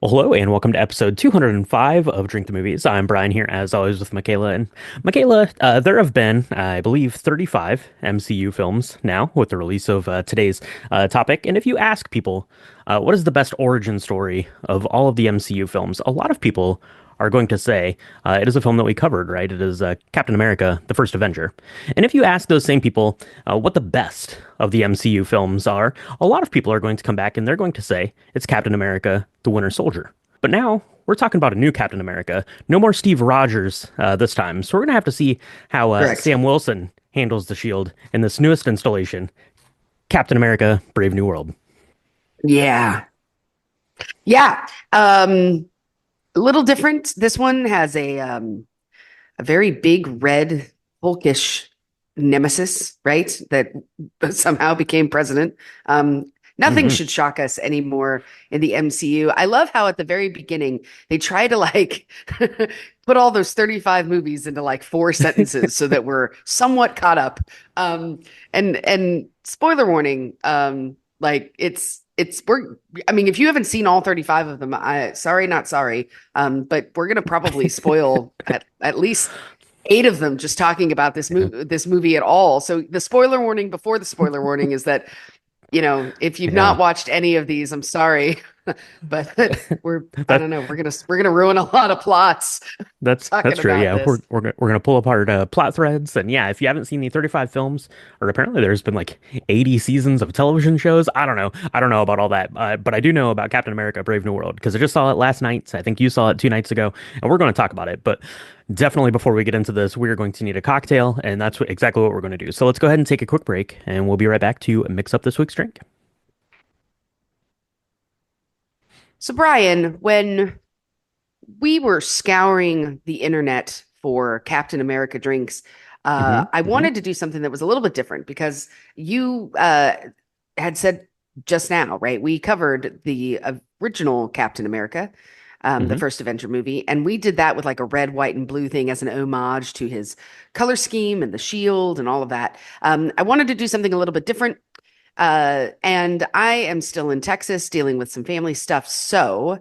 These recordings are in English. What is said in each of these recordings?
Well, hello, and welcome to episode 205 of Drink the Movies. I'm Brian here, as always, with Michaela. And Michaela, there have been, I believe, 35 MCU films now with the release of today's topic. And if you ask people, what is the best origin story of all of the MCU films, a lot of people are going to say it is a film that we covered, right? It is Captain America, the First Avenger. And if you ask those same people what the best of the MCU films are, a lot of people are going to come back and they're going to say it's Captain America, the Winter Soldier. But now we're talking about a new Captain America. No more Steve Rogers this time. So we're going to have to see how Correct. Sam Wilson handles the shield in this newest installation, Captain America, Brave New World. Yeah. Yeah. A little different. This one has a very big red Hulkish nemesis, right? That somehow became president. Nothing Hmm. should shock us anymore in the MCU. I love how at the very beginning they try to like put all those 35 movies into like four sentences so that we're somewhat caught up. And spoiler warning, like it's we're I mean, if you haven't seen all 35 of them, sorry, not sorry. But we're gonna probably spoil at least eight of them just talking about this movie at all. So the spoiler warning before the spoiler warning is that, if you've Yeah. not watched any of these, I'm sorry, but I That don't know, we're gonna ruin a lot of plots that's talking true. about Yeah, this. we're gonna pull apart plot threads, and yeah, if you haven't seen the 35 films, or apparently there's been like 80 seasons of television shows. I don't know about all that, but I do know about Captain America: Brave New World because I just saw it last night. I think you saw it 2 nights ago, and we're going to talk about it. But definitely before we get into this, we're going to need a cocktail, and that's exactly what we're going to do. So let's go ahead and take a quick break, and we'll be right back to mix up this week's drink. So Brian, when we were scouring the internet for Captain America drinks, Hmm. I Hmm. wanted to do something that was a little bit different because you had said just now, right? We covered the original Captain America, the Hmm. first Avenger movie, and we did that with like a red, white, and blue thing as an homage to his color scheme and the shield and all of that. I wanted to do something a little bit different. And I am still in Texas dealing with some family stuff. So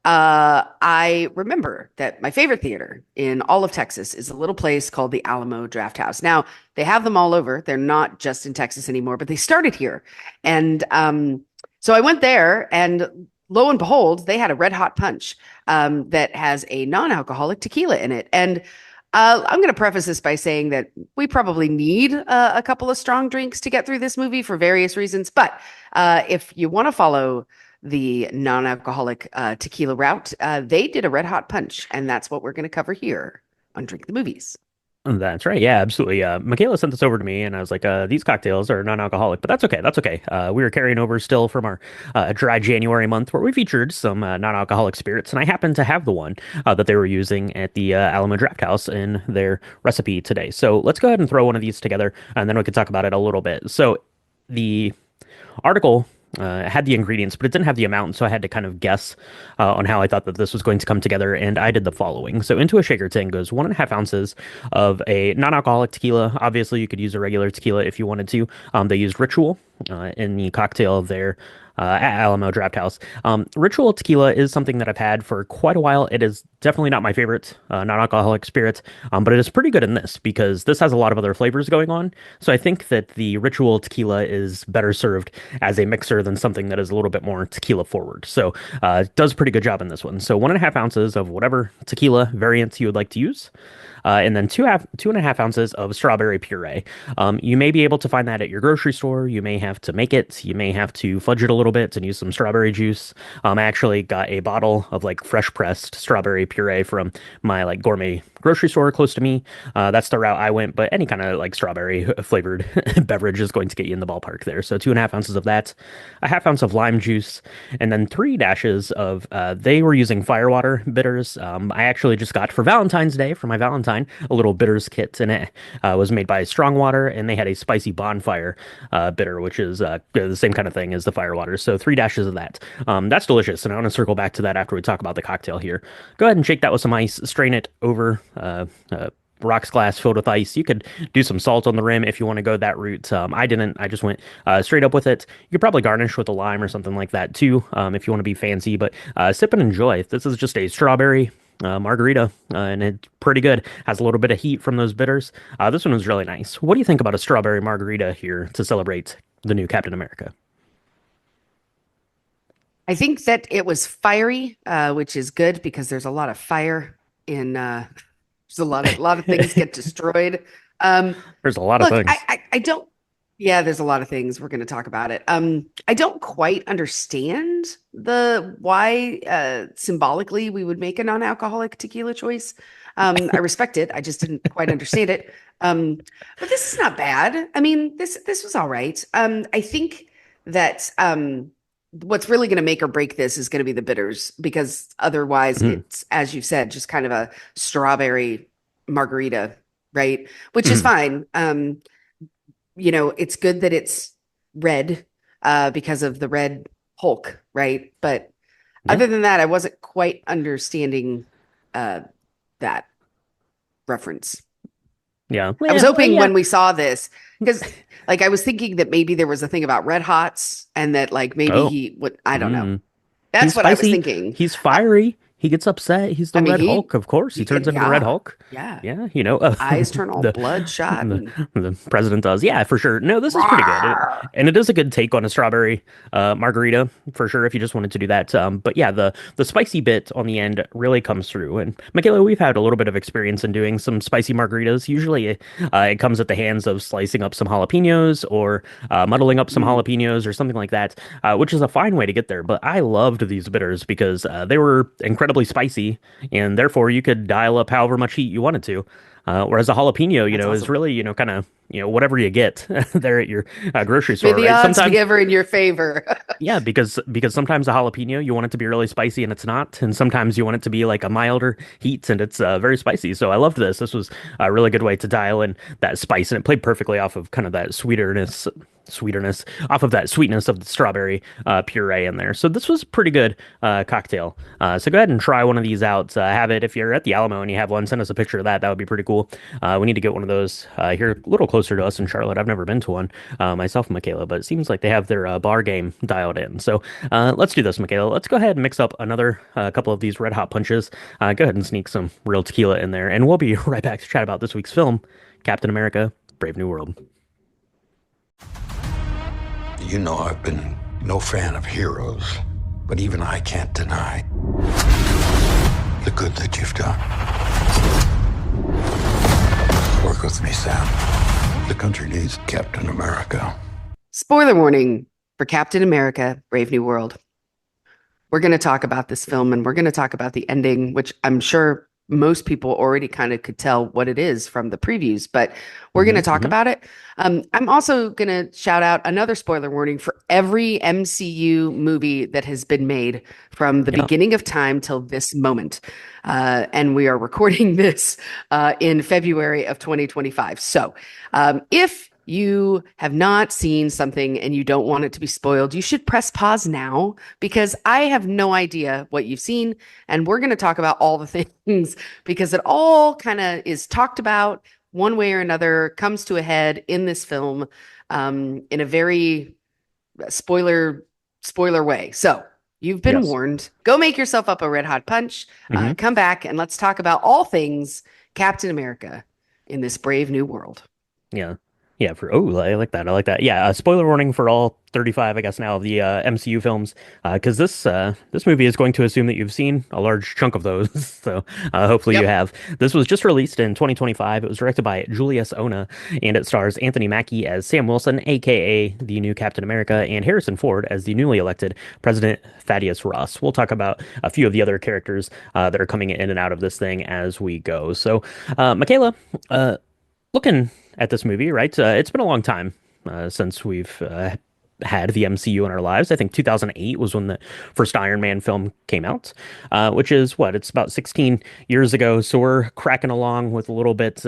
I remember that my favorite theater in all of Texas is a little place called the Alamo Draft House. Now, they have them all over. They're not just in Texas anymore, but they started here. And so I went there, and lo and behold, they had a red hot punch that has a non-alcoholic tequila in it. And I'm going to preface this by saying that we probably need a couple of strong drinks to get through this movie for various reasons. But if you want to follow the non-alcoholic tequila route, they did a red hot punch, and that's what we're going to cover here on Drink the Movies. That's right. Yeah, absolutely. Michaela sent this over to me, and I was like, "These cocktails are non-alcoholic, but that's okay. That's okay." We were carrying over still from our dry January month, where we featured some non-alcoholic spirits, and I happened to have the one that they were using at the Alamo Draft House in their recipe today. So let's go ahead and throw one of these together, and then we can talk about it a little bit. So the article had the ingredients, but it didn't have the amount, so I had to kind of guess on how I thought that this was going to come together, and I did the following. So into a shaker tin goes 1.5 ounces of a non-alcoholic tequila. Obviously, you could use a regular tequila if you wanted to. They used Ritual in the cocktail there. At Alamo Draft House. Ritual tequila is something that I've had for quite a while. It is definitely not my favorite non-alcoholic spirit, but it is pretty good in this because this has a lot of other flavors going on. So I think that the Ritual tequila is better served as a mixer than something that is a little bit more tequila forward. So it does a pretty good job in this one. So 1.5 ounces of whatever tequila variants you would like to use. And then 2.5 ounces of strawberry puree. You may be able to find that at your grocery store. You may have to make it. You may have to fudge it a little bit and use some strawberry juice. I actually got a bottle of like fresh pressed strawberry puree from my like gourmet grocery store close to me. That's the route I went, but any kind of like strawberry flavored beverage is going to get you in the ballpark there. So 2.5 ounces of that, a half ounce of lime juice, and then 3 dashes of they were using firewater bitters. I actually just got for Valentine's Day for my Valentine a little bitters kit, and it was made by Strong Water, and they had a spicy bonfire bitter, which is the same kind of thing as the firewater. So 3 dashes of that. That's delicious, and I want to circle back to that after we talk about the cocktail here. Go ahead and shake that with some ice, strain it over. rocks glass filled with ice. You could do some salt on the rim if you want to go that route. I didn't. I just went straight up with it. You could probably garnish with a lime or something like that too, if you want to be fancy. But sip and enjoy. This is just a strawberry margarita, and it's pretty good. Has a little bit of heat from those bitters. This one was really nice. What do you think about a strawberry margarita here to celebrate the new Captain America? I think that it was fiery, which is good because there's a lot of fire in there's a lot of things get destroyed. Um, There's a lot of Look, things. I don't, yeah, there's a lot of things we're going to talk about it. I don't quite understand the why symbolically we would make a non-alcoholic tequila choice. I respect it. I just didn't quite understand it. Um, but this is not bad. I mean, this was all right. I think that what's really going to make or break this is going to be the bitters because otherwise Mhm, it's, as you said, just kind of a strawberry margarita, right? Which is mhm. fine. It's good that it's red because of the red Hulk, right? But Yeah, other than that, I wasn't quite understanding uh, that reference. yeah, I was yeah, hoping yeah. when we saw this, because like I was thinking that maybe there was a thing about red hots and that like maybe Oh, he would, I don't know. mm. That's He's what I was spicy. thinking. He's Uh, fiery. He gets upset. He's the I mean, Red he Hulk, of course. He he turns can, into the Red yeah, Hulk. yeah. Yeah, Eyes turn all the bloodshot the and the president does. Yeah, for sure. No, this is pretty good. Rawr! And it is a good take on a strawberry margarita for sure if you just wanted to do that. But yeah, the spicy bit on the end really comes through. And Michaela, we've had a little bit of experience in doing some spicy margaritas. Usually, it comes at the hands of slicing up some jalapenos or muddling up some Mm. jalapenos or something like that, which is a fine way to get there. But I loved these bitters because they were incredibly spicy, and therefore you could dial up however much heat you wanted to. Whereas a jalapeno, That's is awesome. really, kind of, whatever you get there at your grocery May store, the right? odds be Sometimes, ever in your favor. yeah, because sometimes a jalapeno you want it to be really spicy and it's not, and sometimes you want it to be like a milder heat and it's very spicy. So I loved this. This was a really good way to dial in that spice, and it played perfectly off of kind of that sweeterness off of that sweetness of the strawberry puree in there. So this was a pretty good cocktail. So go ahead and try one of these out. Have it if you're at the Alamo and you have one. Send us a picture of that. That would be pretty cool. We need to get one of those here a little closer to us in Charlotte. I've never been to one myself, Michaela, but it seems like they have their bar game dialed in. So let's do this, Michaela. Let's go ahead and mix up another couple of these red hot punches. Go ahead and sneak some real tequila in there, and we'll be right back to chat about this week's film, Captain America: Brave New World. You know I've been no fan of heroes, but even I can't deny the good that you've done. Work with me, Sam. The country needs Captain America. Spoiler warning for Captain America: Brave New World. We're going to talk about this film and we're going to talk about the ending, which I'm sure most people already kind of could tell what it is from the previews, but we're going to talk Hmm. about it. I'm also going to shout out another spoiler warning for every MCU movie that has been made from the Yeah. beginning of time till this moment. And we are recording this in February of 2025. So if you have not seen something and you don't want it to be spoiled, you should press pause now because I have no idea what you've seen. And we're going to talk about all the things because it all kind of is talked about one way or another, comes to a head in this film in a very spoiler spoiler way. So you've been Yes. warned. Go make yourself up a red hot punch. Hmm. Come back and let's talk about all things Captain America in this brave new world. Yeah. Yeah, I like that. I like that. Yeah, spoiler warning for all 35, I guess now, of the MCU films, because this movie is going to assume that you've seen a large chunk of those. So hopefully you Yep. have. This was just released in 2025. It was directed by Julius Ona, and it stars Anthony Mackie as Sam Wilson, aka the new Captain America, and Harrison Ford as the newly elected President Thaddeus Ross. We'll talk about a few of the other characters that are coming in and out of this thing as we go. So, Michaela, looking at this movie, right? It's been a long time since we've had the MCU in our lives. I think 2008 was when the first Iron Man film came out, which is what? It's about 16 years ago. So we're cracking along with a little bit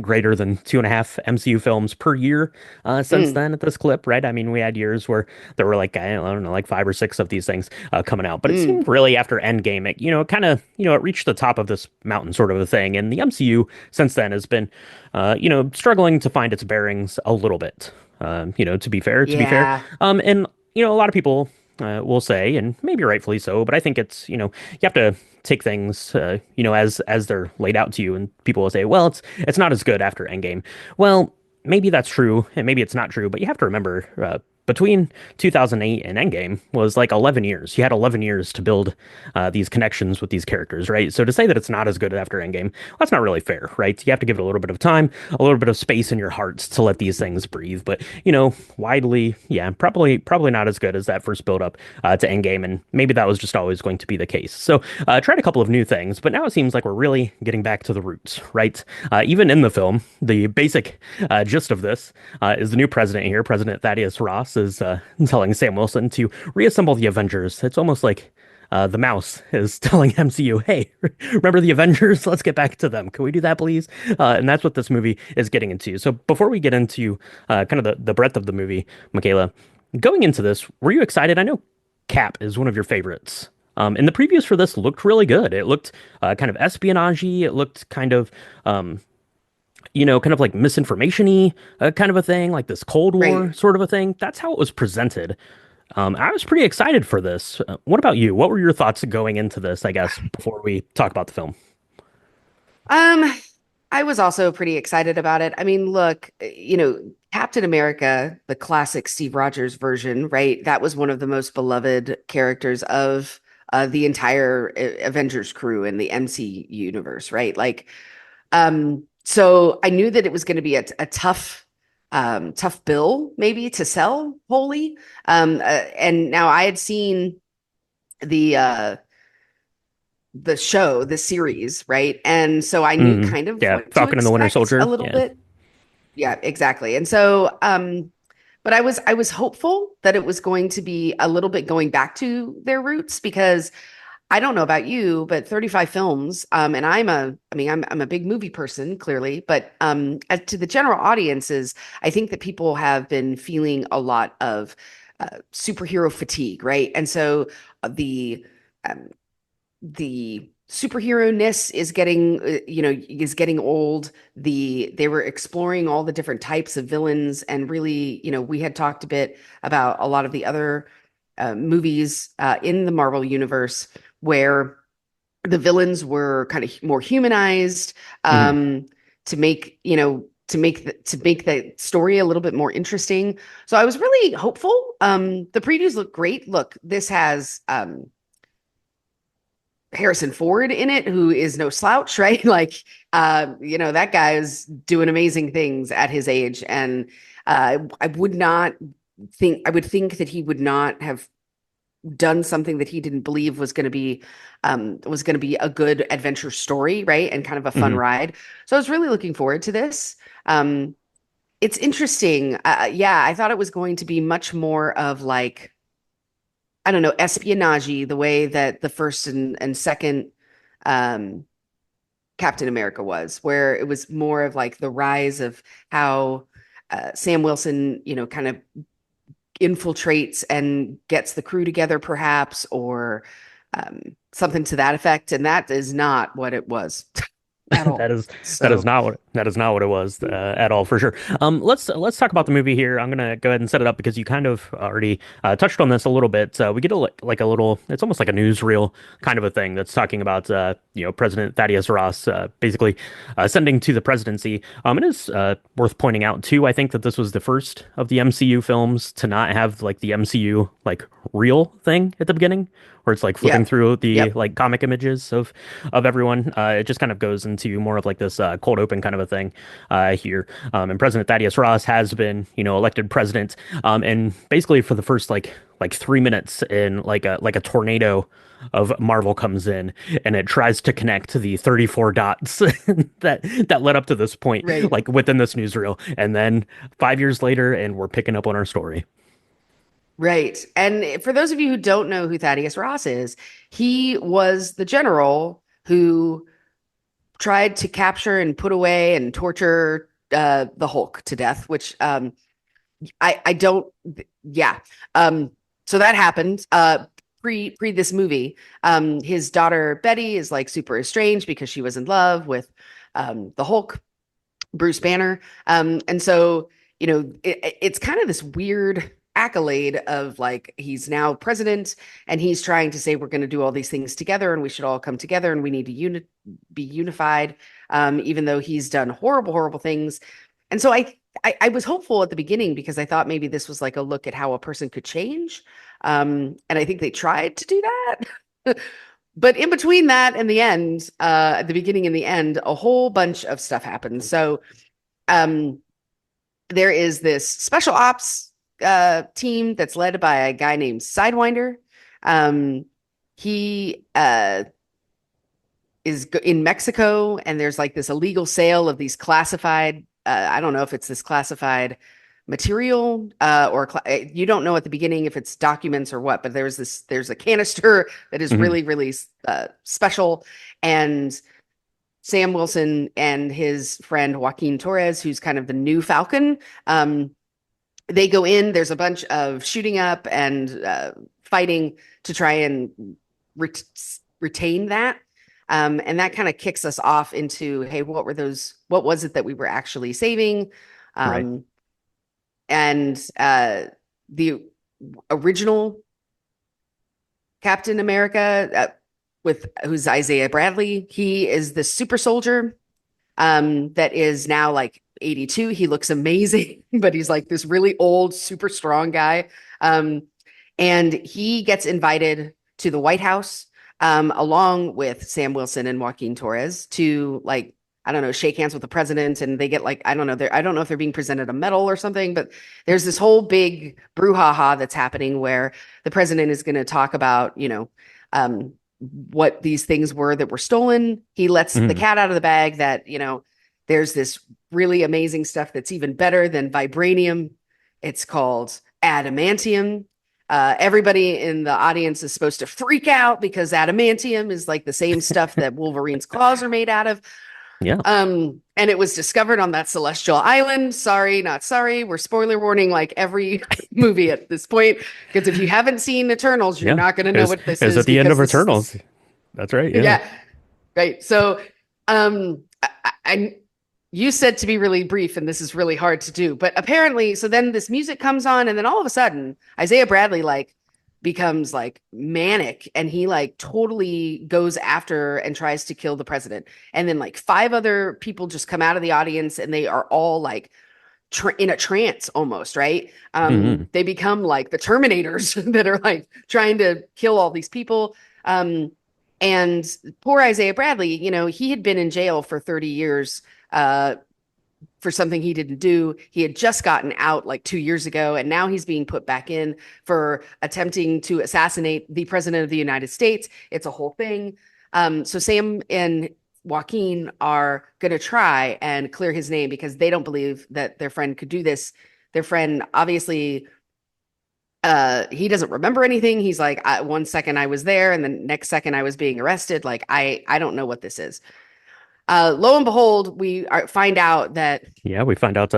greater than 2.5 MCU films per year since Mm, then at this clip, right? I mean, we had years where there were like, I don't know, like 5 or 6 of these things coming out. But it mm. seemed really after Endgame, it kind of, it reached the top of this mountain sort of a thing. And the MCU since then has been, struggling to find its bearings a little bit. To be fair. Yeah. And, a lot of people will say, and maybe rightfully so, but I think it's, you have to take things, as they're laid out to you, and people will say, well, it's not as good after Endgame. Well, maybe that's true, and maybe it's not true, but you have to remember, between 2008 and Endgame was like 11 years. You had 11 years to build these connections with these characters, right? So to say that it's not as good after Endgame, well, that's not really fair, right? You have to give it a little bit of time, a little bit of space in your hearts to let these things breathe. But widely, yeah, probably not as good as that first build up to Endgame, and maybe that was just always going to be the case. So tried a couple of new things, but now it seems like we're really getting back to the roots, right? Even in the film, the basic gist of this is the new president here, President Thaddeus Ross, is telling Sam Wilson to reassemble the Avengers. It's almost like the mouse is telling MCU, hey, remember the Avengers? Let's get back to them. Can we do that, please? And that's what this movie is getting into. So before we get into kind of the breadth of the movie, Michaela, going into this, were you excited? I know Cap is one of your favorites. And the previews for this looked really good. It looked kind of espionage-y. It looked kind of like misinformation-y kind of a thing, like this Cold War Right. sort of a thing. That's how it was presented. I was pretty excited for this. What about you? What were your thoughts going into this, I guess, before we talk about the film? Um, I was also pretty excited about it. I mean, look, Captain America, the classic Steve Rogers version, right? That was one of the most beloved characters of the entire Avengers crew in the MC universe, right? So I knew that it was going to be a tough bill maybe to sell wholly. And now I had seen the uh, the show, the series, right? And so I knew Hmm. kind of Yeah, what to Falcon and the Winter expect a Soldier. little Yeah. bit. Yeah, exactly. And so, but I was hopeful that it was going to be a little bit going back to their roots because I don't know about you, but 35 films, and I'm a big movie person, clearly, but as to the general audiences, I think that people have been feeling a lot of superhero fatigue, right? And so um, the superhero-ness is getting old. They were exploring all the different types of villains, and really, we had talked a bit about a lot of the other movies in the Marvel universe where the villains were kind of more humanized, Hmm. to make the story a little bit more interesting. So I was really hopeful. The previews look great. Look, this has Harrison Ford in it, who is no slouch, right? That guy is doing amazing things at his age. And I would think that he would not have done something that he didn't believe was going to be a good adventure story, right? And kind of a fun Hmm. ride. So I was really looking forward to this. It's interesting. Yeah, I thought it was going to be much more of like, I don't know, espionage, the way that the first and second um, Captain America was, where it was more of like the rise of how Sam Wilson, kind of infiltrates and gets the crew together, perhaps, or something to that effect. And that is not what it was at That all. is So, that is not what it was at all for sure. Let's talk about the movie here. I'm gonna go ahead and set it up because you kind of already touched on this a little bit. We get like a little, it's almost like a newsreel kind of a thing that's talking about President Thaddeus Ross basically ascending to the presidency. It is worth pointing out too. I think that this was the first of the MCU films to not have like the MCU like real thing at the beginning, where it's like flipping yep, through the yep, like comic images of everyone. It just kind of goes into more of like this cold open kind of a thing here. And President Thaddeus Ross has been, elected president. And basically for the first like 3 minutes in like a tornado of Marvel comes in and it tries to connect the 34 dots that led up to this point, right. like within this newsreel. And then 5 years later, and we're picking up on our story. Right. And for those of you who don't know who Thaddeus Ross is, he was the general who tried to capture and put away and torture the Hulk to death, which I don't, yeah. So that happened pre this movie. His daughter Betty is like super estranged because she was in love with the Hulk, Bruce Banner. And so, it's kind of this weird accolade of like he's now president and he's trying to say we're going to do all these things together and we should all come together and we need to be unified, even though he's done horrible, horrible things. And so I was hopeful at the beginning because I thought maybe this was like a look at how a person could change. And I think they tried to do that. But in between that and the end, at the beginning and the end, a whole bunch of stuff happens. So there is this special ops team that's led by a guy named Sidewinder. He is in Mexico, and there's like this illegal sale of these classified. I don't know if it's this classified material or you don't know at the beginning if it's documents or what, but there's a canister that is really, really special. And Sam Wilson and his friend Joaquin Torres, who's kind of the new Falcon, they go in. There's a bunch of shooting up and fighting to try and retain that. And that kind of kicks us off into, hey, what was it that we were actually saving? Right. And the original Captain America, who's Isaiah Bradley, he is the super soldier that is now like 82. He looks amazing, but he's like this really old, super strong guy. And he gets invited to the White House along with Sam Wilson and Joaquin Torres to like, I don't know, shake hands with the president. And they get like, I don't know, I don't know if they're being presented a medal or something, but there's this whole big brouhaha that's happening where the president is going to talk about, what these things were that were stolen. He lets the cat out of the bag that, there's this really amazing stuff that's even better than vibranium. It's called adamantium. Everybody in the audience is supposed to freak out because adamantium is like the same stuff that Wolverine's claws are made out of. Yeah. And it was discovered on that celestial island. Sorry, not sorry. We're spoiler warning like every movie at this point, because if you haven't seen Eternals, you're not going to know what this is. It's at the end of Eternals. That's right. Yeah. Yeah. Right. So, you said to be really brief, and this is really hard to do, but apparently, so then this music comes on, and then all of a sudden, Isaiah Bradley like becomes like manic, and he like totally goes after and tries to kill the president. And then like 5 other people just come out of the audience, and they are all like in a trance almost, right? They become like the Terminators that are like trying to kill all these people. And poor Isaiah Bradley, he had been in jail for 30 years for something he didn't do. He had just gotten out like 2 years ago, and now he's being put back in for attempting to assassinate the president of the United States. It's a whole thing. So Sam and Joaquin are going to try and clear his name because they don't believe that their friend could do this. Their friend, obviously, he doesn't remember anything. He's like, one second I was there, and the next second I was being arrested. Like, I don't know what this is. Lo and behold, we find out that we find out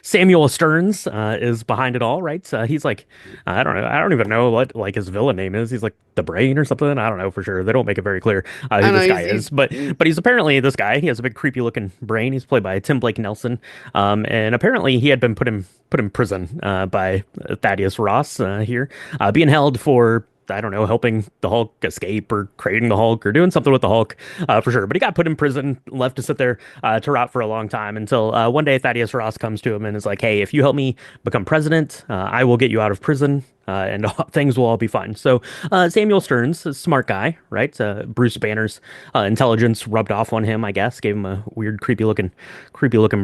Samuel Stearns is behind it all, right? He's like, I don't even know what like his villain name is. He's like the Brain or something. I don't know for sure. They don't make it very clear who this guy is, but he's apparently this guy. He has a big creepy looking brain. He's played by Tim Blake Nelson, and apparently he had been put in prison by Thaddeus Ross here, being held for, I don't know, helping the Hulk escape or creating the Hulk or doing something with the Hulk for sure. But he got put in prison, left to sit there to rot for a long time until one day Thaddeus Ross comes to him and is like, hey, if you help me become president, I will get you out of prison. And things will all be fine. So Samuel Stearns, a smart guy, right? Bruce Banner's intelligence rubbed off on him, I guess, gave him a weird, creepy looking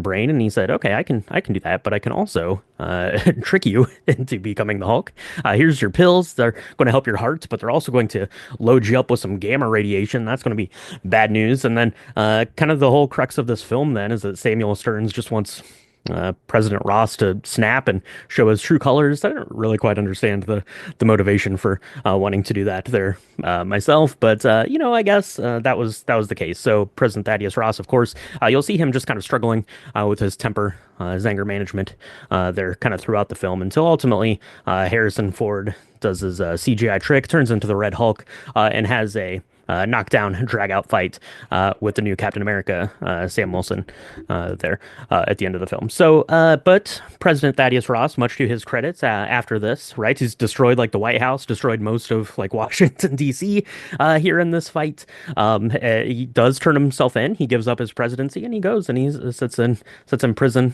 brain, and he said, "Okay, I can do that, but I can also trick you into becoming the Hulk. Here's your pills. They're going to help your heart, but they're also going to load you up with some gamma radiation. That's going to be bad news." And then kind of the whole crux of this film then is that Samuel Stearns just wants President Ross to snap and show his true colors. I don't really quite understand the motivation for wanting to do that there myself, but I guess that was the case. So President Thaddeus Ross, of course, you'll see him just kind of struggling with his temper, his anger management there kind of throughout the film until ultimately Harrison Ford does his CGI trick, turns into the Red Hulk, and has a knockdown, drag out fight with the new Captain America, Sam Wilson, there at the end of the film. So, but President Thaddeus Ross, much to his credits, after this, right, he's destroyed like the White House, destroyed most of like Washington, D.C. Here in this fight. He does turn himself in. He gives up his presidency and he goes and he sits in prison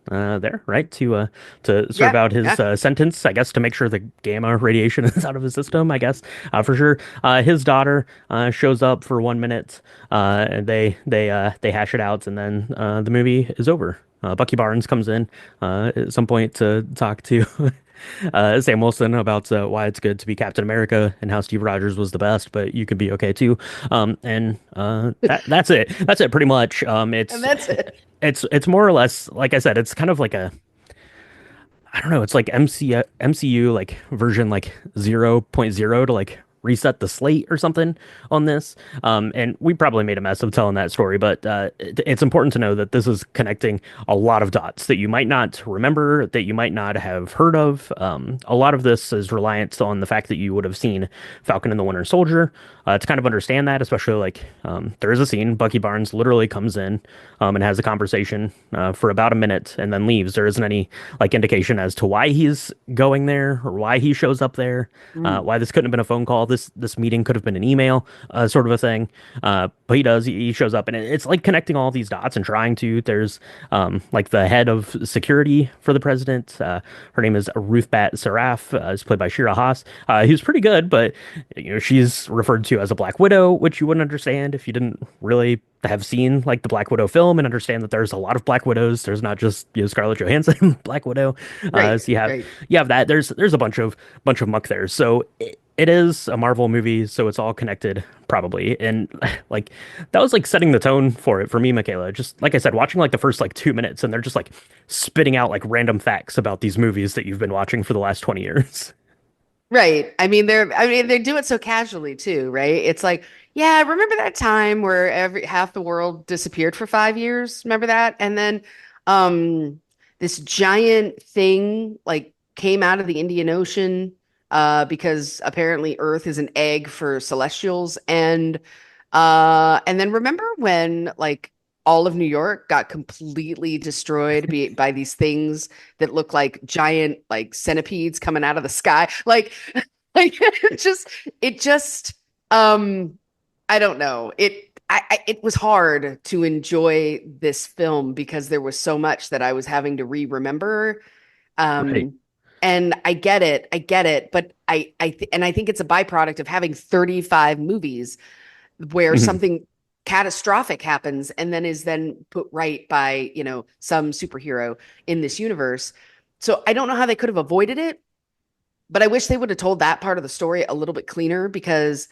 there, right, to serve Yeah, out his yeah. sentence, I guess, to make sure the gamma radiation is out of his system, I guess, for sure. His daughter shows up for 1 minute, and they hash it out, and then the movie is over. Bucky Barnes comes in at some point to talk to Sam Wilson about why it's good to be Captain America and how Steve Rogers was the best, but you could be okay too. And that's it. That's it, pretty much. And that's it. It's more or less, like I said, it's kind of like a, I don't know, it's like MCU like version like 0.0 to like reset the slate or something on this. And we probably made a mess of telling that story, but it's important to know that this is connecting a lot of dots that you might not remember, that you might not have heard of. A lot of this is reliant on the fact that you would have seen Falcon and the Winter Soldier to kind of understand that, especially like there is a scene, Bucky Barnes literally comes in and has a conversation for about a minute and then leaves. There isn't any like indication as to why he's going there or why he shows up there, Mm. why this couldn't have been a phone call. This meeting could have been an email, sort of a thing. But he does. He shows up, and it's like connecting all these dots and trying to. There's like the head of security for the president. Her name is Ruth Bat Saraf. Is played by Shira Haas. Who's pretty good, but she's referred to as a Black Widow, which you wouldn't understand if you didn't really have seen like the Black Widow film and understand that there's a lot of Black Widows. There's not just Scarlett Johansson Black Widow. Right, So right. you have that. There's a bunch of muck there. So it is a Marvel movie, so it's all connected probably. And like that was like setting the tone for it for me, Michaela. Just like I said, watching like the first like 2 minutes, and they're just like spitting out like random facts about these movies that you've been watching for the last 20 years. Right. I mean they do it so casually too, right? It's like, yeah, remember that time where every half the world disappeared for 5 years? Remember that? And then this giant thing like came out of the Indian Ocean because apparently Earth is an egg for celestials and then remember when like all of New York got completely destroyed by these things that look like giant like centipedes coming out of the sky. Like it just um I don't know. It was hard to enjoy this film because there was so much that I was having to re-remember. Right. Um and I get it, but I think it's a byproduct of having 35 movies where Mhm. something catastrophic happens and then is then put right by, some superhero in this universe. So I don't know how they could have avoided it, but I wish they would have told that part of the story a little bit cleaner because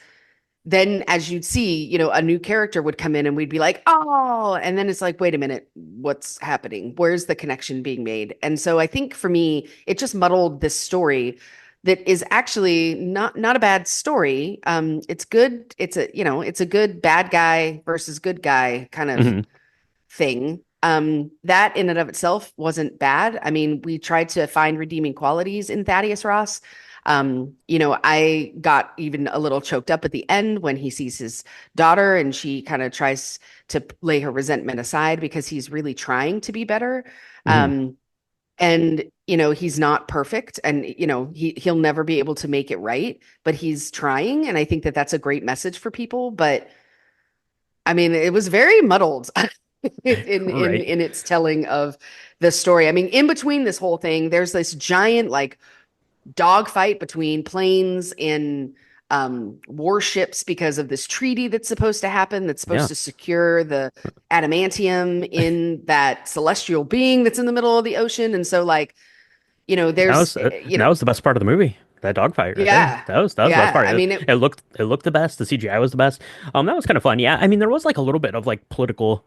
then as you'd see, a new character would come in and we'd be like, oh, and then it's like, wait a minute, what's happening? Where's the connection being made? And so I think for me, it just muddled this story that is actually not a bad story. It's good. It's a good bad guy versus good guy kind of Mhm. thing. That in and of itself wasn't bad. I mean, we tried to find redeeming qualities in Thaddeus Ross. I got even a little choked up at the end when he sees his daughter and she kind of tries to lay her resentment aside because he's really trying to be better. Mhm. Um, and he's not perfect and he'll never be able to make it right, but he's trying. And I think that that's a great message for people. But I mean, it was very muddled in Right. in its telling of the story. I mean, in between this whole thing, there's this giant like dogfight between planes and warships because of this treaty that's supposed to happen, that's supposed Yeah. to secure the adamantium in that celestial being that's in the middle of the ocean. And so, like, That there's, was that was the best part of the movie. That dogfight right there. yeah, That was the best yeah. part. I mean, it, It looked the best. The CGI was the best. That was kind of fun. Yeah, I mean there was like a little bit of like political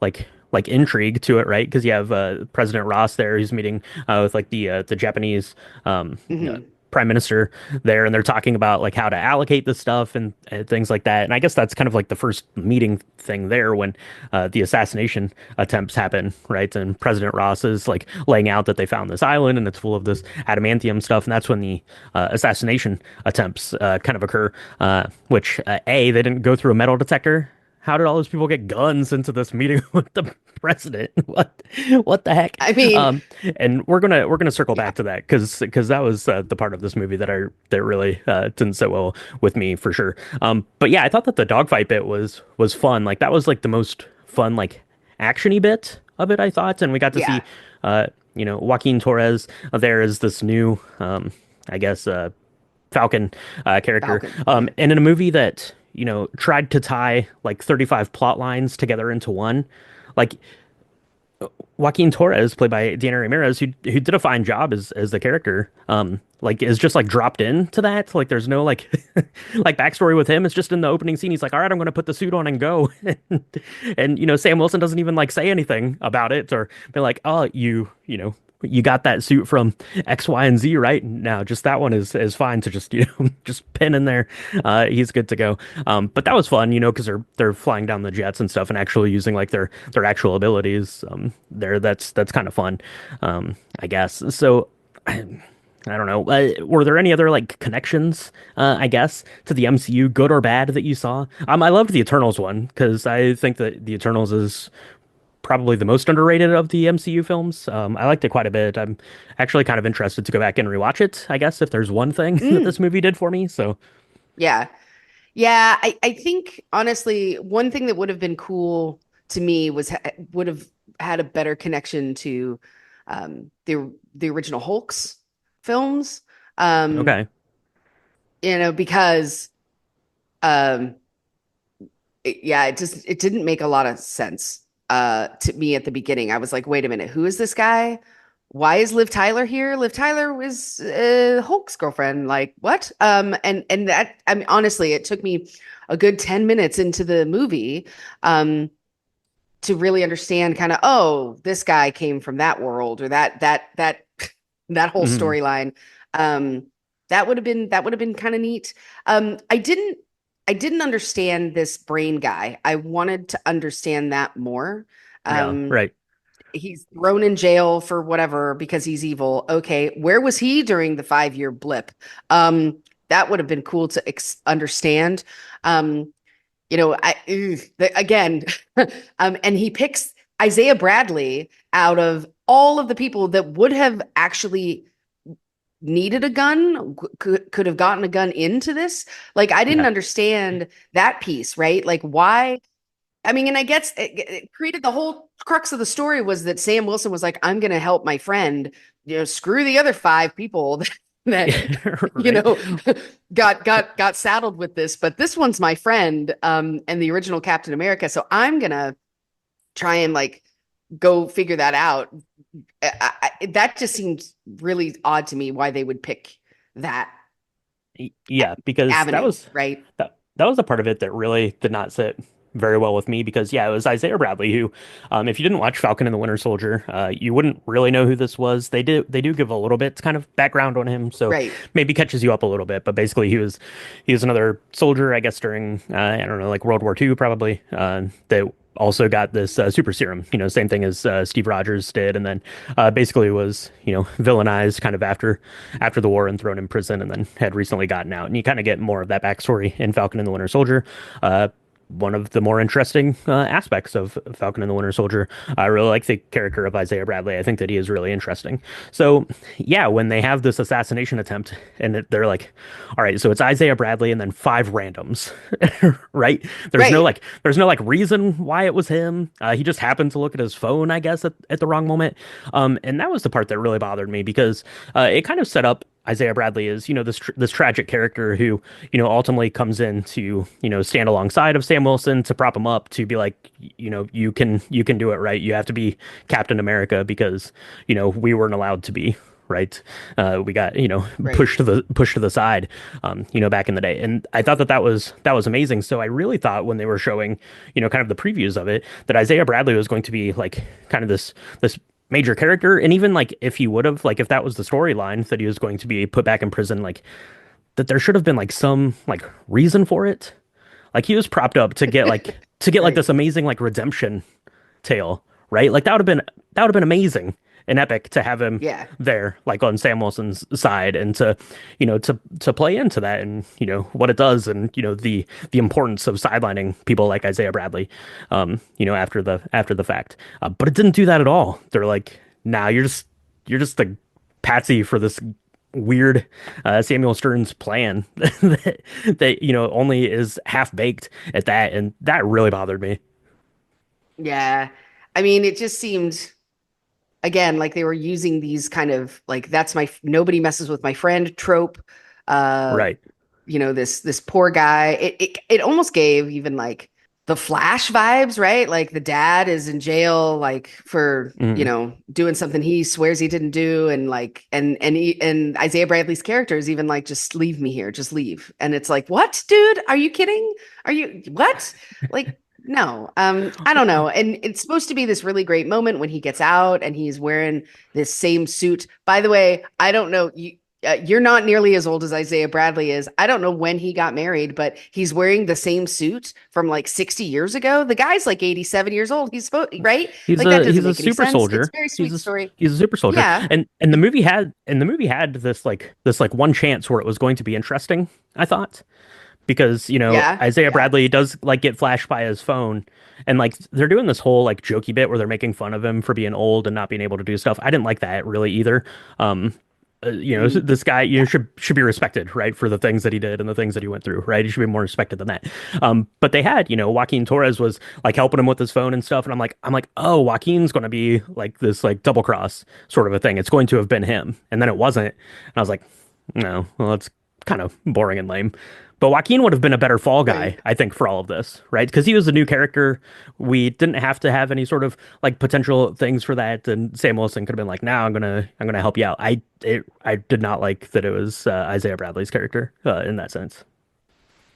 like like intrigue to it, right? Because you have President Ross there, who's meeting with like the Japanese Hmm. prime minister there, and they're talking about like how to allocate the stuff and things like that. And I guess that's kind of like the first meeting thing there when the assassination attempts happen, right? And President Ross is like laying out that they found this island and it's full of this adamantium stuff, and that's when the assassination attempts kind of occur. Which A, they didn't go through a metal detector. How did all those people get guns into this meeting with the president? What the heck? I mean, And we're gonna circle yeah, back to that because that was the part of this movie that really didn't sit well with me for sure. But yeah, I thought that the dogfight bit was fun. Like that was like the most fun like actiony bit of it, I thought, and we got to see yeah, uh Joaquin Torres there as this new I guess Falcon character. Falcon. Yeah. And in a movie that, tried to tie like 35 plot lines together into one, like Joaquin Torres, played by Deanna Ramirez, who did a fine job as the character, like is just like dropped into that. Like there's no like like backstory with him. It's just in the opening scene. He's like, all right, I'm gonna put the suit on and go. And Sam Wilson doesn't even like say anything about it or be like, oh, you got that suit from X, Y, and Z, right? Now, just that one is fine to just just pin in there. He's good to go. But that was fun, because they're flying down the jets and stuff and actually using like their actual abilities. There, that's kind of fun, I guess. So. I don't know. Were there any other like connections, I guess, to the MCU, good or bad, that you saw? I loved the Eternals one because I think that the Eternals is probably the most underrated of the MCU films. I liked it quite a bit. I'm actually kind of interested to go back and rewatch it, I guess, if there's one thing that Mm, this movie did for me. So, yeah. Yeah, I think honestly, one thing that would have been cool to me was would have had a better connection to the original Hulk's films. Um, okay. because um yeah, it didn't make a lot of sense to me at the beginning. I was like, wait a minute, who is this guy? Why is Liv Tyler here? Liv Tyler was Hulk's girlfriend. Like, what? And that, I mean, honestly, it took me a good 10 minutes into the movie to really understand kind of, oh, this guy came from that world or that that whole Hmm. storyline. Um, that would have been kind of neat. I didn't understand this brain guy. I wanted to understand that more. Yeah, Um, right. he's thrown in jail for whatever because he's evil. Okay, where was he during the 5 year blip? That would have been cool to understand. Um, again, and he picks Isaiah Bradley out of all of the people that would have actually needed a gun, could have gotten a gun into this. Like, I didn't Yeah. understand that piece, right? Like, why? I mean, and I guess it created the whole crux of the story was that Sam Wilson was like, I'm going to help my friend, screw the other five people that, you Right. know, got saddled with this, but this one's my friend, and the original Captain America. So I'm going to try and like go figure that out. That just seems really odd to me why they would pick that Yeah, because avenue, right? that was the part of it that really did not sit very well with me because yeah, it was Isaiah Bradley who, if you didn't watch Falcon and the Winter Soldier, you wouldn't really know who this was. They do give a little bit kind of background on him, so Right. maybe catches you up a little bit. But basically, he was another soldier, I guess, during I don't know, like World War II probably. That also got this super serum, same thing as Steve Rogers did, and then basically was villainized kind of after the war and thrown in prison, and then had recently gotten out. And you kind of get more of that backstory in Falcon and the Winter Soldier. One of the more interesting aspects of Falcon and the Winter Soldier. I really like the character of Isaiah Bradley. I think that he is really interesting. So, yeah, when they have this assassination attempt and they're like, all right, so it's Isaiah Bradley and then five randoms, right? Right. There's no like reason why it was him. He just happened to look at his phone, I guess, at the wrong moment. And that was the part that really bothered me because it kind of set up Isaiah Bradley is, this tragic character who, ultimately comes in to, stand alongside of Sam Wilson to prop him up to be like, you can do it, right? You have to be Captain America because, we weren't allowed to be, right? We got, Right. pushed to the side, back in the day. And I thought that was amazing. So I really thought when they were showing, kind of the previews of it, that Isaiah Bradley was going to be like kind of this major character. And even like if he would have, like if that was the storyline that he was going to be put back in prison, like that there should have been like some like reason for it. Like he was propped up to get like Right. this amazing like redemption tale, right? Like that would have been amazing and epic to have him Yeah. there, like on Sam Wilson's side, and to play into that, and what it does, and the importance of sidelining people like Isaiah Bradley, after the fact. But it didn't do that at all. They're like, nah, you're just the patsy for this weird Samuel Stern's plan that only is half baked at that, and that really bothered me. Yeah. I mean, it just seemed again like they were using these kind of like that's my nobody messes with my friend trope. Uh, Right. this poor guy. It almost gave even like the Flash vibes, right? Like the dad is in jail like for, Mm. doing something he swears he didn't do and like and Isaiah Bradley's character is even like just leave me here, just leave. And it's like, "What, dude? Are you kidding? Are you what?" Like no. I don't know. And it's supposed to be this really great moment when he gets out and he's wearing this same suit. By the way, I don't know you're not nearly as old as Isaiah Bradley is. I don't know when he got married, but he's wearing the same suit from like 60 years ago. The guy's like 87 years old. Right? He's Like that a doesn't he's a make any super sense. It's soldier. a very He's sweet a story. he's a super soldier. Yeah. And the movie had this like one chance where it was going to be interesting, I thought. Because Yeah. Isaiah Yeah. Bradley does like get flashed by his phone, and like they're doing this whole like jokey bit where they're making fun of him for being old and not being able to do stuff. I didn't like that really either. Um, Mm, this guy yeah. should be respected, right, for the things that he did and the things that he went through, right? He should be more respected than that. But they had, Joaquin Torres was like helping him with his phone and stuff, and I'm like, oh, Joaquin's going to be like this like double cross sort of a thing. It's going to have been him, and then it wasn't, and I was like, no, well, that's kind of boring and lame. But Joaquin would have been a better fall guy, Right. I think, for all of this, right? Because he was a new character. We didn't have to have any sort of like potential things for that. And Sam Wilson could have been like, "Now I'm gonna help you out." I did not like that it was Isaiah Bradley's character in that sense.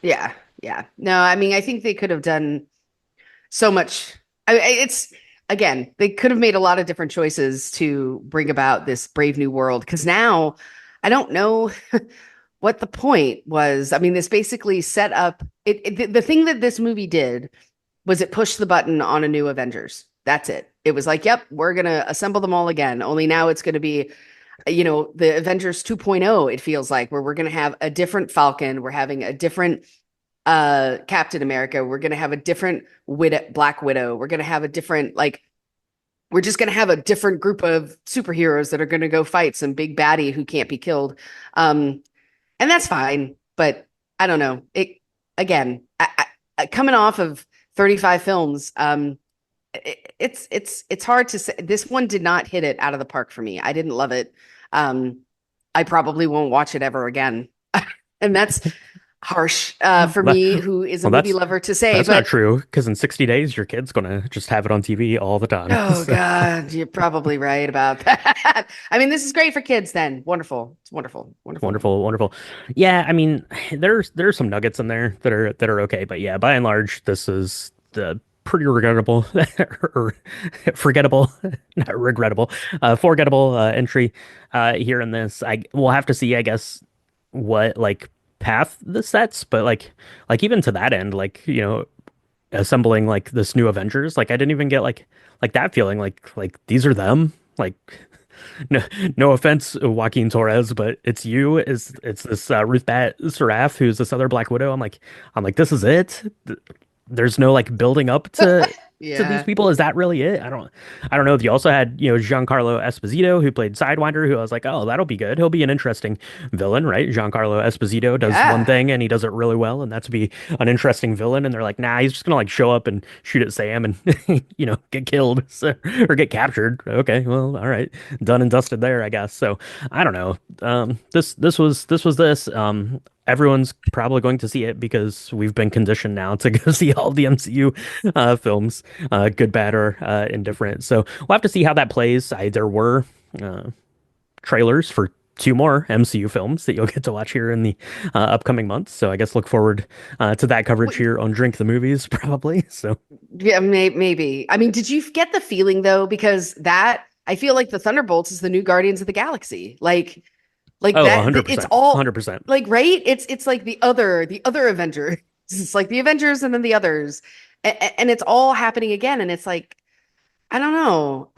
Yeah. Yeah. No, I mean, I think they could have done so much. It's again, they could have made a lot of different choices to bring about this brave new world. Because now I don't know what the point was. I mean, this basically set up the thing that this movie did was it pushed the button on a new Avengers. That's it. It was like, yep, we're gonna assemble them all again. Only now it's gonna be, the Avengers 2.0, it feels like, where we're gonna have a different Falcon, we're having a different Captain America, we're gonna have a different Black Widow, we're gonna have a different like we're just gonna have a different group of superheroes that are gonna go fight some big baddie who can't be killed. And that's fine, but I don't know. It again, coming off of 35 films, it's hard to say. This one did not hit it out of the park for me. I didn't love it. Um, I probably won't watch it ever again, and that's harsh for Well, me, who is a well, movie lover, to say. that's not But true because in 60 days your kid's gonna just have it on TV all the time. oh So, God, you're probably right about that. I mean, this is great for kids. Then wonderful. It's wonderful, wonderful. wonderful, wonderful. Yeah, I mean, there's some nuggets in there that are okay, but yeah, by and large, this is the pretty regrettable or forgettable, not regrettable, forgettable entry here in this. I we'll have to see, I guess, what like path this sets, but like even to that end, like assembling like this new Avengers, like I didn't even get like that feeling like these are them. Like no, no offense, Joaquin Torres, but it's this Ruth Bat Saraf who's this other Black Widow. I'm like, this is it. There's no like building up to these Yeah. people. Is that really it? I don't know. If you also had Giancarlo Esposito who played Sidewinder, who I was like, oh, that'll be good. He'll be an interesting villain, right? Giancarlo Esposito does one Yeah. thing and he does it really well, and that's to be an interesting villain. And they're like, nah, he's just gonna like show up and shoot at Sam and get killed or get captured. Okay, well, all right, done and dusted there, I guess. So I don't know. This was this. Everyone's probably going to see it because we've been conditioned now to go see all the MCU films, good, bad, or indifferent. So we'll have to see how that plays. There were uh, trailers for two more MCU films that you'll get to watch here in the upcoming months. So I guess look forward to that coverage Wait, here on Drink the Movies, probably. So, yeah, maybe. I mean, did you get the feeling though? Because that I feel like the Thunderbolts is the new Guardians of the Galaxy. Like oh, that. It's 100%, all 100%. like right. It's like the other Avengers. It's like the Avengers and then the others, and it's all happening again. And it's like I don't know.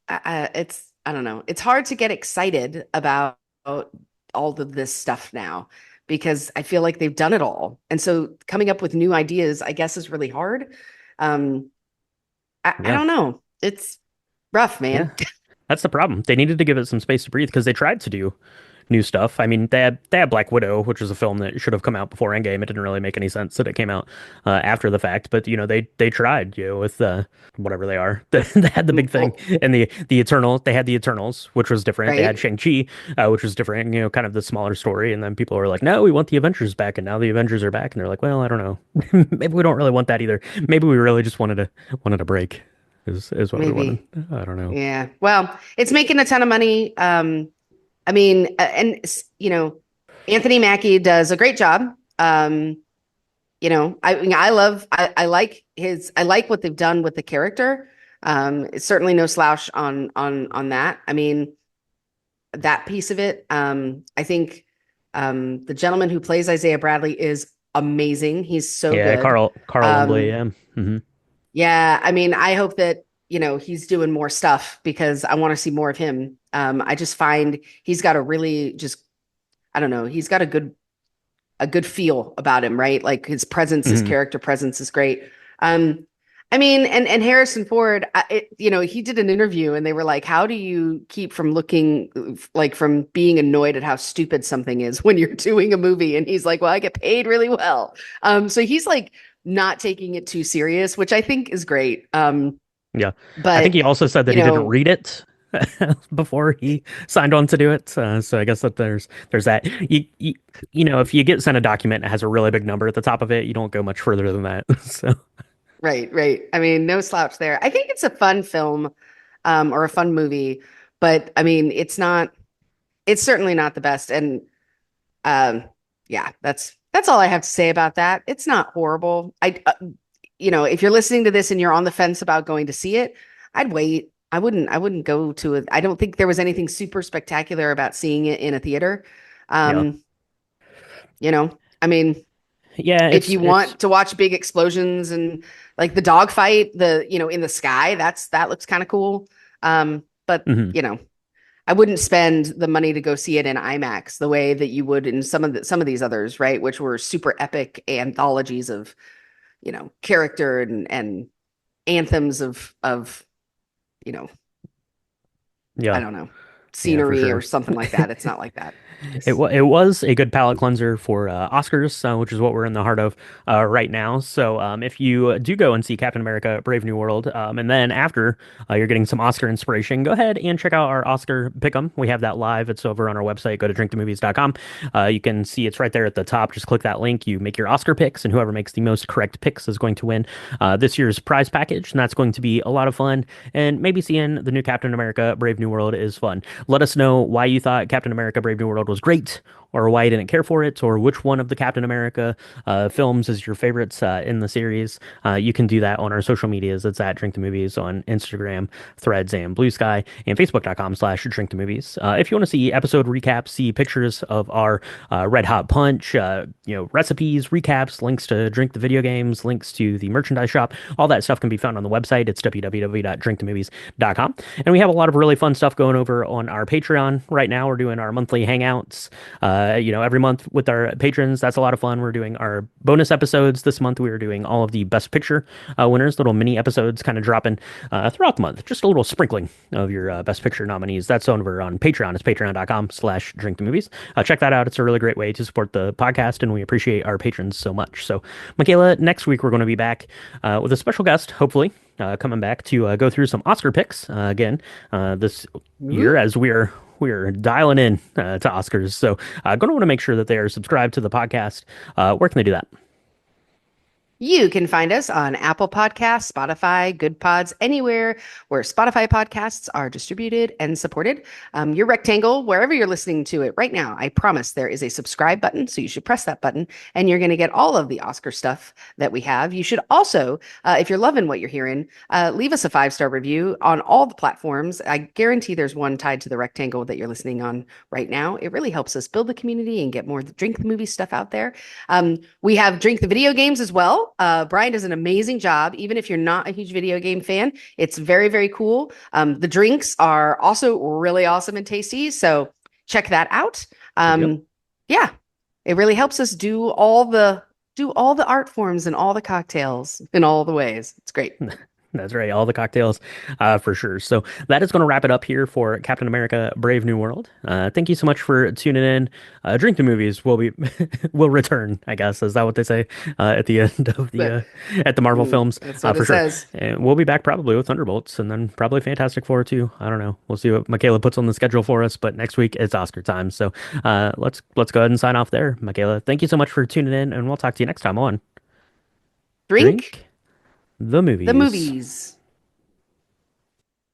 It's I don't know. It's hard to get excited about all of this stuff now because I feel like they've done it all, and so coming up with new ideas, I guess, is really hard. Um, I Yeah. don't know. It's rough, Yeah. man. That's the problem. They needed to give it some space to breathe because they tried to do new stuff. I mean, they had Black Widow, which was a film that should have come out before Endgame. It didn't really make any sense that it came out after the fact. But they tried, with whatever they are. They had the big thing, Well, and the Eternal. They had the Eternals, which was different. They had right? Shang-Chi, which was different. Kind of the smaller story. And then people were like, "No, we want the Avengers back." And now the Avengers are back, and they're like, "Well, I don't know. Maybe we don't really want that either. Maybe we really just wanted a break." Is what we wanted. Maybe. I don't know. Yeah. Well, it's making a ton of money. I mean, Anthony Mackie does a great job. I like I like what they've done with the character. It's certainly no slouch on that. I mean, that piece of it. I think the gentleman who plays Isaiah Bradley is amazing. He's so Yeah, good. Carl Lumbly. Um, Yeah. Hmm. yeah, I mean, I hope that, he's doing more stuff because I want to see more of him. I just find he's got a really just, I don't know, he's got a good feel about him, right? Like his presence, his Hmm. character presence is great. Um, I mean, and Harrison Ford, he did an interview and they were like, "How do you keep from looking like from being annoyed at how stupid something is when you're doing a movie?" And he's like, "Well, I get paid really well." So he's like not taking it too serious, which I think is great. Yeah. I think But he also said that you he didn't know, read it before he signed on to do it. So I guess that there's that. If you get sent a document that has a really big number at the top of it, you don't go much further than that. So right, right. I mean, no slouch there. I think it's a fun film, or a fun movie, but I mean, it's certainly not the best. And um, yeah, that's all I have to say about that. It's not horrible. If you're listening to this and you're on the fence about going to see it, I'd wait. I wouldn't go to it. I don't think there was anything super spectacular about seeing it in a theater. yeah, Um, I mean, yeah. if It's you it's want to watch big explosions and like the dogfight, in the sky, that looks kind of cool. But mhm. I wouldn't spend the money to go see it in IMAX the way that you would in some of these others, right? Which were super epic anthologies of, character and anthems of, you know, I Yeah, don't know, yeah, for scenery or sure. something like that. It's not like that. It was a good palate cleanser for Oscars, which is what we're in the heart of right now. So if you do go and see Captain America: Brave New World, and then after you're getting some Oscar inspiration, go ahead and check out our Oscar pick'em. We have that live. It's over on our website. Go to drinkthemovies.com. You can see it's right there at the top. Just click that link. You make your Oscar picks, and whoever makes the most correct picks is going to win this year's prize package, and that's going to be a lot of fun. And maybe seeing the new Captain America: Brave New World is fun. Let us know why you thought Captain America: Brave New World was great, or why you didn't care for it, or which one of the Captain America films is your favorites in the series. You can do that on our social medias. It's at Drink the Movies on Instagram, Threads, and Blue Sky, and Facebook.com/Drink the Movies. If you want to see episode recaps, see pictures of our Red Hot Punch, recipes, recaps, links to Drink the video games, links to the merchandise shop, all that stuff can be found on the website. It's www.drinkthemovies.com. And we have a lot of really fun stuff going over on our Patreon right now. We're doing our monthly hangouts, every month with our patrons. That's a lot of fun. We're doing our bonus episodes this month. We are doing all of the Best Picture winners, little mini episodes kind of dropping throughout the month. Just a little sprinkling of your Best Picture nominees. That's over on Patreon. It's patreon.com/drink the movies. Check that out. It's a really great way to support the podcast, and we appreciate our patrons so much. So, Michaela, next week we're going to be back with a special guest, hopefully. Coming back to go through some Oscar picks again this year Ooh. as we're dialing in to Oscars. So going to want to make sure that they are subscribed to the podcast. Where can they do that? You can find us on Apple Podcasts, Spotify, Good Pods, anywhere where Spotify podcasts are distributed and supported. Your rectangle, wherever you're listening to it right now, I promise there is a subscribe button. So you should press that button and you're going to get all of the Oscar stuff that we have. You should also, if you're loving what you're hearing, leave us a 5-star review on all the platforms. I guarantee there's one tied to the rectangle that you're listening on right now. It really helps us build the community and get more Drink the Movie stuff out there. We have Drink the Video Games as well. Brian does an amazing job. Even if you're not a huge video game fan, it's very, very cool. The drinks are also really awesome and tasty. So check that out. Yep. Yeah, it really helps us do all the art forms and all the cocktails in all the ways. It's great. That's right, all the cocktails, for sure. So that is going to wrap it up here for Captain America: Brave New World. Thank you so much for tuning in. Drink the movies will be will return, I guess. Is that what they say at the end of the But at the Marvel films? that's what For it sure. says. And we'll be back probably with Thunderbolts, and then probably Fantastic Four too. I don't know. We'll see what Michaela puts on the schedule for us. But next week it's Oscar time, so let's go ahead and sign off there, Michaela. Thank you so much for tuning in, and we'll talk to you next time on Drink Drink the the Movies. movies.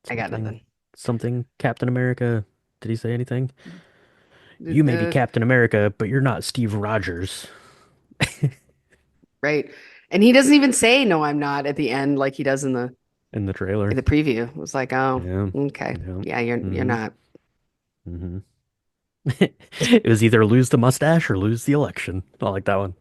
I got Something, nothing. something, Captain America. Did he say anything? You may be Captain America, but you're not Steve Rogers Right. And he doesn't even say, no, I'm not at the end like he does in the in the trailer. preview. It was like, oh, Yeah. okay. Yeah. Yeah, you're hmm not. hmm It was either lose the mustache or lose the election. I like that one.